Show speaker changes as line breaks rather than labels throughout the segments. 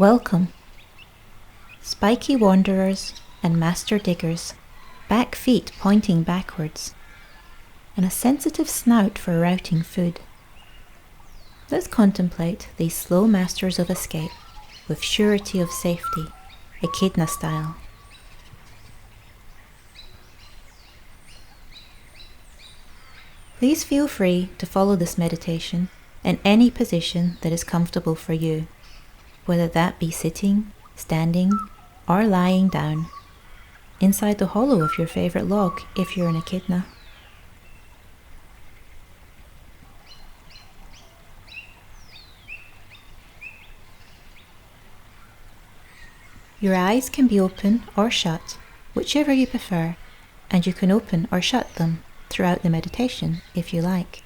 Welcome, spiky wanderers and master diggers, back feet pointing backwards, and a sensitive snout for routing food. Let's contemplate these slow masters of escape with surety of safety, echidna style. Please feel free to follow this meditation in any position that is comfortable for you, whether that be sitting, standing, or lying down, inside the hollow of your favorite log if you're an echidna. Your eyes can be open or shut, whichever you prefer, and you can open or shut them throughout the meditation if you like.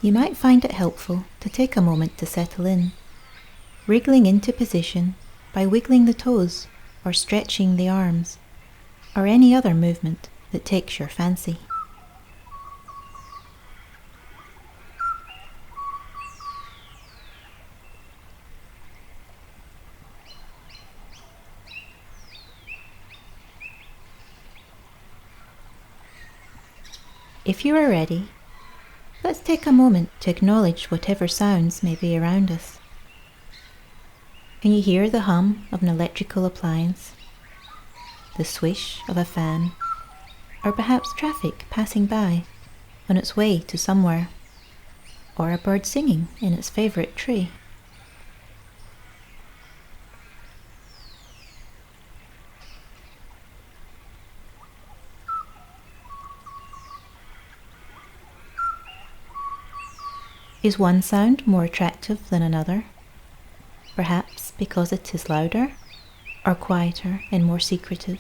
You might find it helpful to take a moment to settle in, wriggling into position by wiggling the toes or stretching the arms, or any other movement that takes your fancy. If you are ready, let's take a moment to acknowledge whatever sounds may be around us. Can you hear the hum of an electrical appliance, the swish of a fan, or perhaps traffic passing by on its way to somewhere, or a bird singing in its favorite tree? Is one sound more attractive than another? Perhaps because it is louder, or quieter and more secretive.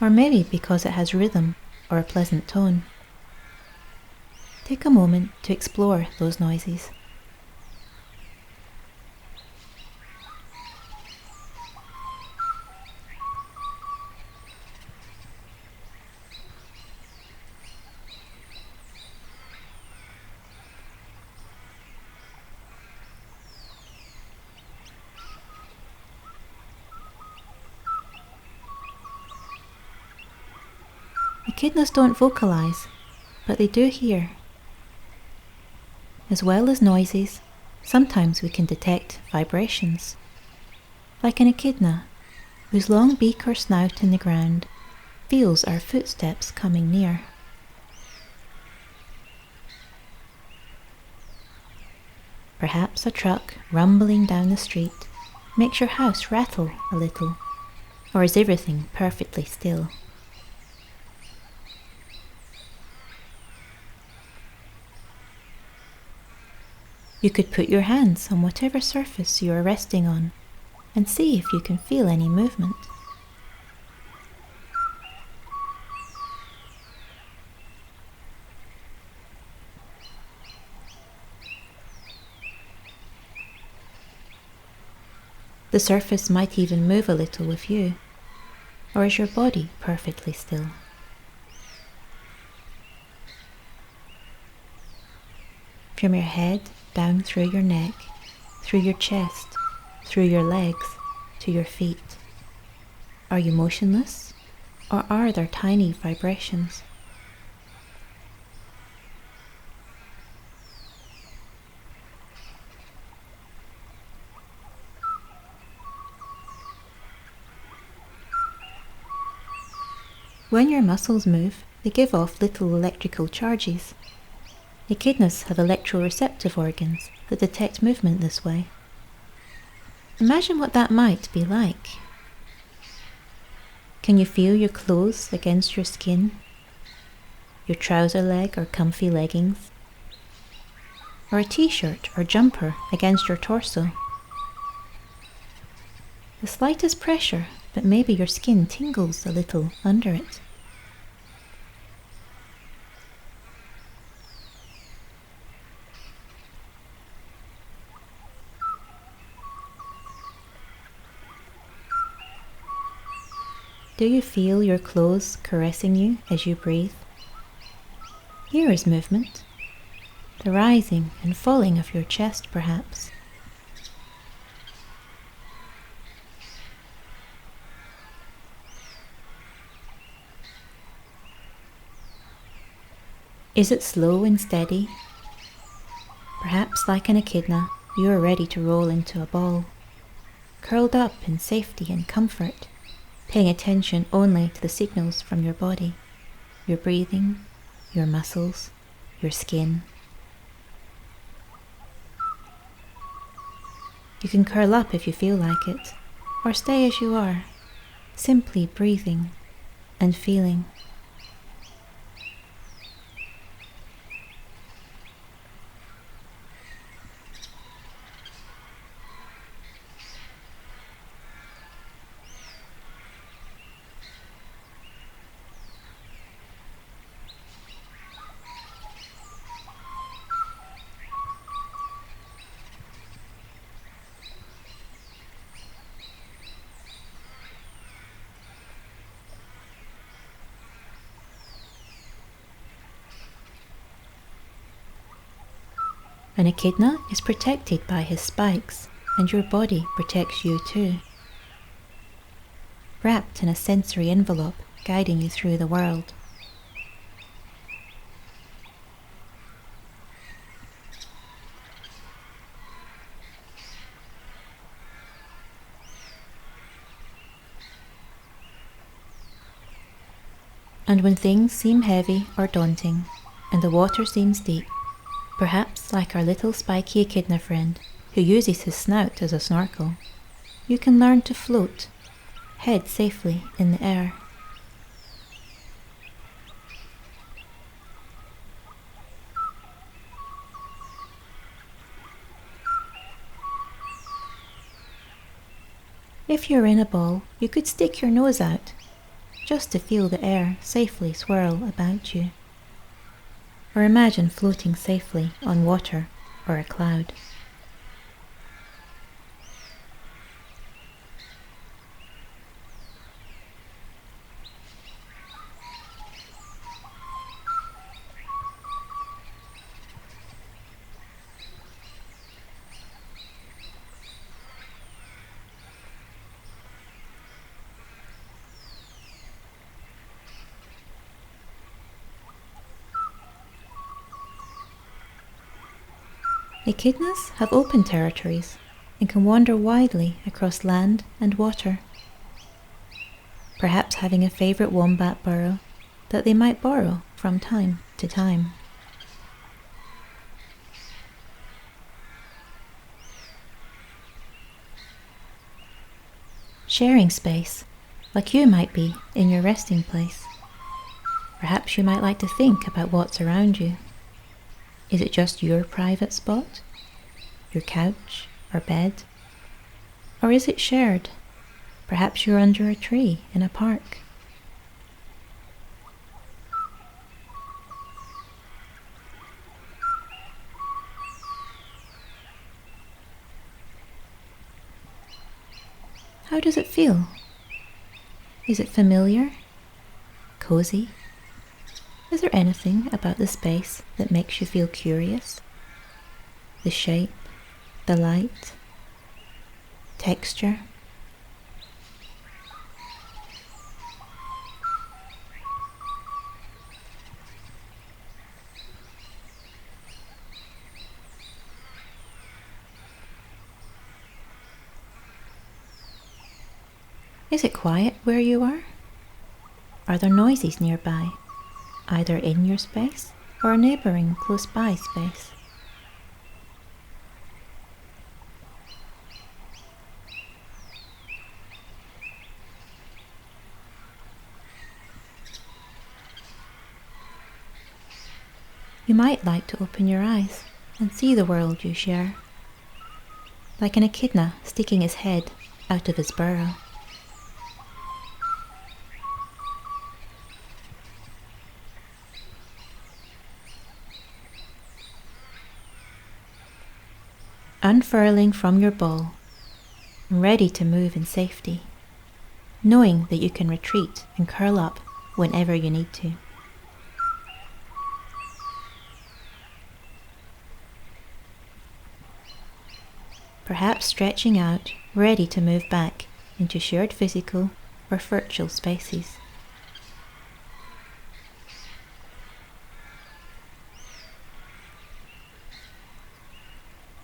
Or maybe because it has rhythm or a pleasant tone. Take a moment to explore those noises. Echidnas don't vocalize, but they do hear. As well as noises, sometimes we can detect vibrations, like an echidna, whose long beak or snout in the ground feels our footsteps coming near. Perhaps a truck rumbling down the street makes your house rattle a little, or is everything perfectly still? You could put your hands on whatever surface you are resting on and see if you can feel any movement. The surface might even move a little with you, or is your body perfectly still? From your head down through your neck, through your chest, through your legs, to your feet. Are you motionless, or are there tiny vibrations? When your muscles move, they give off little electrical charges. Echidnas have electroreceptive organs that detect movement this way. Imagine what that might be like. Can you feel your clothes against your skin? Your trouser leg or comfy leggings? Or a t-shirt or jumper against your torso? The slightest pressure, but maybe your skin tingles a little under it. Do you feel your clothes caressing you as you breathe? Here is movement, the rising and falling of your chest perhaps. Is it slow and steady? Perhaps like an echidna, you are ready to roll into a ball, curled up in safety and comfort, paying attention only to the signals from your body, your breathing, your muscles, your skin. You can curl up if you feel like it, or stay as you are, simply breathing and feeling. An echidna is protected by his spikes, and your body protects you too. Wrapped in a sensory envelope guiding you through the world. And when things seem heavy or daunting, and the water seems deep, perhaps like our little spiky echidna friend who uses his snout as a snorkel, you can learn to float, head safely in the air. If you're in a ball, you could stick your nose out, just to feel the air safely swirl about you. Or imagine floating safely on water or a cloud. Echidnas have open territories and can wander widely across land and water, perhaps having a favourite wombat burrow that they might borrow from time to time. Sharing space, like you might be in your resting place. Perhaps you might like to think about what's around you. Is it just your private spot? Your couch or bed? Or is it shared? Perhaps you're under a tree in a park. How does it feel? Is it familiar? Cozy? Is there anything about the space that makes you feel curious? The shape, the light, texture? Is it quiet where you are? Are there noises nearby, either in your space or a neighbouring close by space? You might like to open your eyes and see the world you share, like an echidna sticking his head out of his burrow. Unfurling from your ball, ready to move in safety. knowing that you can retreat and curl up whenever you need to. Perhaps stretching out, ready to move back into shared physical or virtual spaces.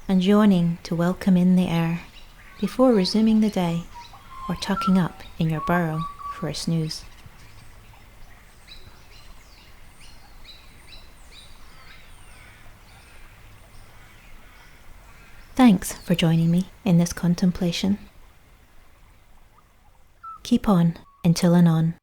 And yawning to welcome in the air before resuming the day or tucking up in your burrow for a snooze. Thanks for joining me in this contemplation. Keep on until anon.